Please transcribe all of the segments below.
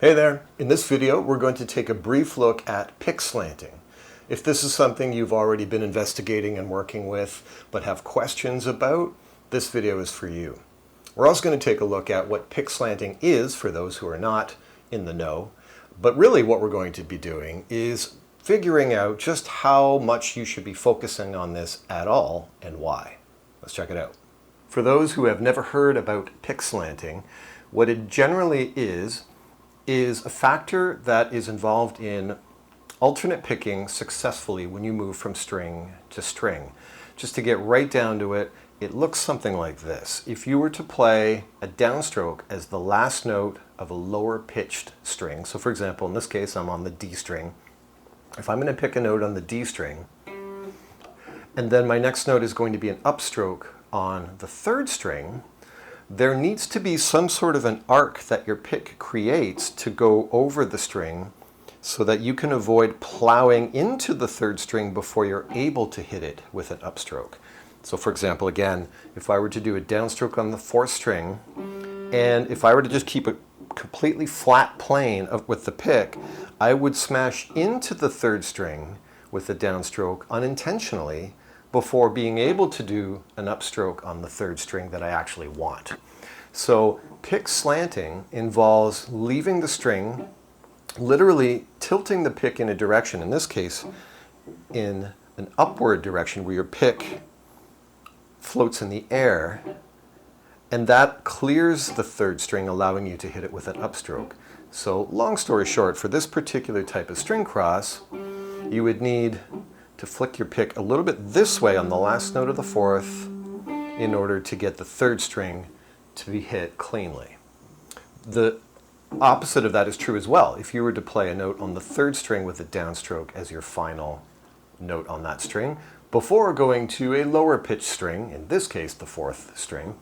Hey there! In this video we're going to take a brief look at pick slanting. If this is something you've already been investigating and working with but have questions about, this video is for you. We're also going to take a look at what pick slanting is for those who are not in the know, but really what we're going to be doing is figuring out just how much you should be focusing on this at all and why. Let's check it out. For those who have never heard about pick slanting, what it generally is a factor that is involved in alternate picking successfully when you move from string to string. Just to get right down to it, it looks something like this. If you were to play a downstroke as the last note of a lower pitched string, so for example, in this case, I'm on the D string. If I'm going to pick a note on the D string, and then my next note is going to be an upstroke on the third string, there needs to be some sort of an arc that your pick creates to go over the string so that you can avoid plowing into the third string before you're able to hit it with an upstroke. So for example, again, if I were to do a downstroke on the fourth string, and if I were to just keep a completely flat plane with the pick, I would smash into the third string with a downstroke unintentionally before being able to do an upstroke on the third string that I actually want. So pick slanting involves leaving the string, literally tilting the pick in a direction, in this case in an upward direction where your pick floats in the air, and that clears the third string, allowing you to hit it with an upstroke. So long story short, for this particular type of string cross, you would need to flick your pick a little bit this way on the last note of the fourth in order to get the third string to be hit cleanly. The opposite of that is true as well. If you were to play a note on the third string with a downstroke as your final note on that string, before going to a lower pitched string, in this case the fourth string,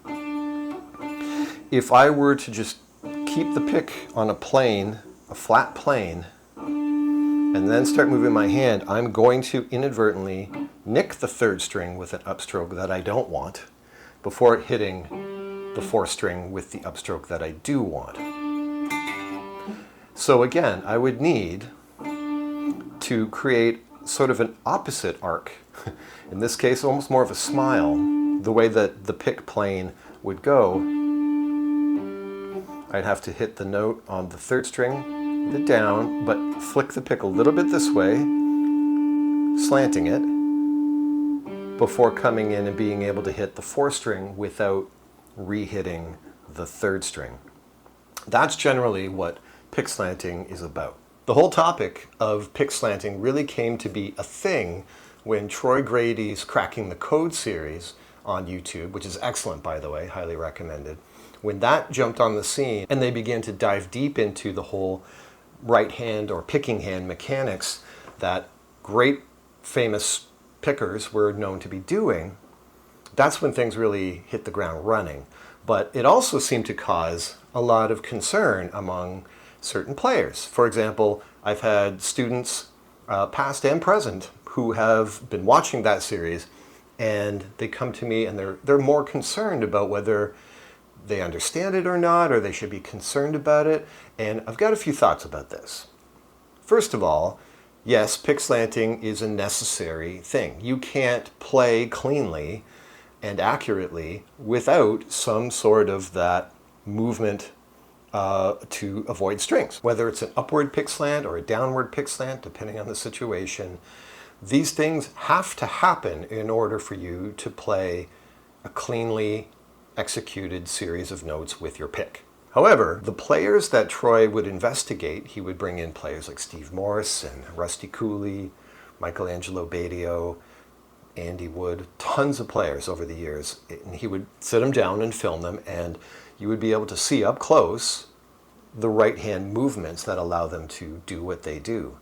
if I were to just keep the pick on a plane, a flat plane, and then start moving my hand, I'm going to inadvertently nick the third string with an upstroke that I don't want before hitting the fourth string with the upstroke that I do want. So again, I would need to create sort of an opposite arc. In this case, almost more of a smile, the way that the pick plane would go. I'd have to hit the note on the third string, the down, but flick the pick a little bit this way, slanting it, before coming in and being able to hit the fourth string without re-hitting the third string. That's generally what pick slanting is about. The whole topic of pick slanting really came to be a thing when Troy Grady's Cracking the Code series on YouTube, which is excellent by the way, highly recommended, when that jumped on the scene and they began to dive deep into the whole right hand or picking hand mechanics that great famous pickers were known to be doing, that's when things really hit the ground running. But it also seemed to cause a lot of concern among certain players. For example, I've had students, past and present, who have been watching that series, and they come to me and they're more concerned about whether they understand it or not, or they should be concerned about it. And I've got a few thoughts about this. First of all, yes, pick slanting is a necessary thing. You can't play cleanly and accurately without some sort of that movement to avoid strings. Whether it's an upward pick slant or a downward pick slant, depending on the situation, these things have to happen in order for you to play a cleanly executed series of notes with your pick. However, the players that Troy would investigate, he would bring in players like Steve Morse and Rusty Cooley, Michelangelo Badio, Andy Wood, tons of players over the years, and he would sit them down and film them, and you would be able to see up close the right hand movements that allow them to do what they do.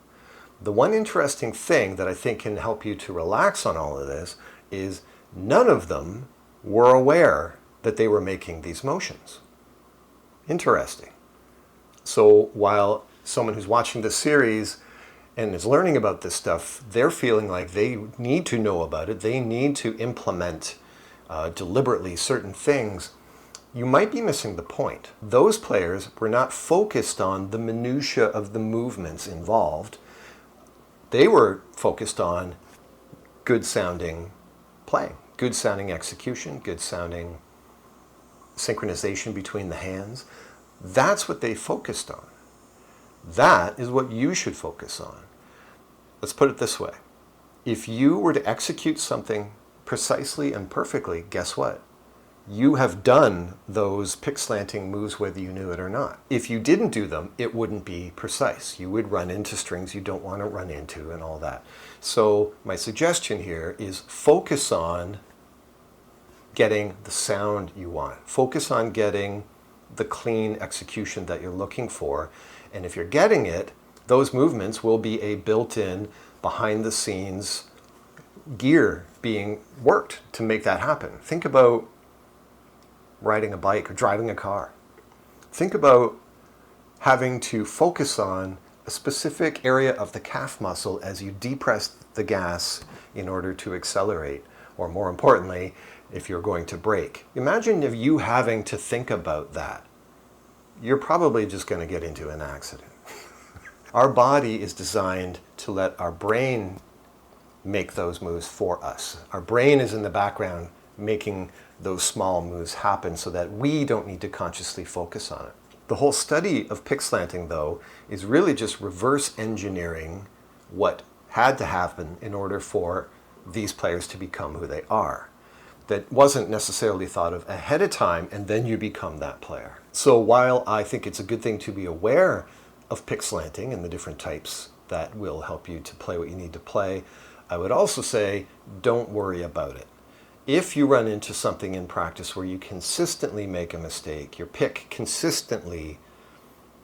The one interesting thing that I think can help you to relax on all of this is none of them were aware that they were making these motions. Interesting. So while someone who's watching this series and is learning about this stuff, they're feeling like they need to know about it, they need to implement deliberately certain things, you might be missing the point. Those players were not focused on the minutia of the movements involved. They were focused on good sounding playing, good sounding execution, good sounding synchronization between the hands. That's what they focused on. That is what you should focus on. Let's put it this way. If you were to execute something precisely and perfectly, guess what? You have done those pick slanting moves whether you knew it or not. If you didn't do them, it wouldn't be precise. You would run into strings you don't want to run into and all that. So my suggestion here is focus on getting the sound you want. Focus on getting the clean execution that you're looking for. And if you're getting it, those movements will be a built-in, behind-the-scenes gear being worked to make that happen. Think about riding a bike or driving a car. Think about having to focus on a specific area of the calf muscle as you depress the gas in order to accelerate, or more importantly, if you're going to brake. Imagine if you having to think about that. You're probably just going to get into an accident. Our body is designed to let our brain make those moves for us. Our brain is in the background making those small moves happen so that we don't need to consciously focus on it. The whole study of pick slanting, though, is really just reverse engineering what had to happen in order for these players to become who they are. That wasn't necessarily thought of ahead of time, and then you become that player. So while I think it's a good thing to be aware of pick slanting and the different types that will help you to play what you need to play, I would also say don't worry about it. If you run into something in practice where you consistently make a mistake, your pick consistently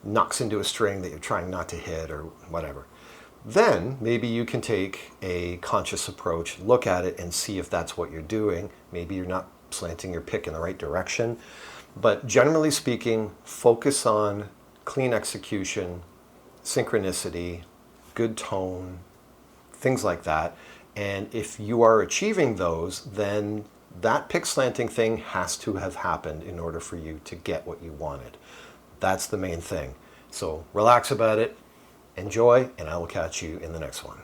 knocks into a string that you're trying not to hit or whatever, then maybe you can take a conscious approach, look at it and see if that's what you're doing. Maybe you're not slanting your pick in the right direction. But generally speaking, focus on clean execution, synchronicity, good tone, things like that. And if you are achieving those, then that pick slanting thing has to have happened in order for you to get what you wanted. That's the main thing. So relax about it, enjoy, and I will catch you in the next one.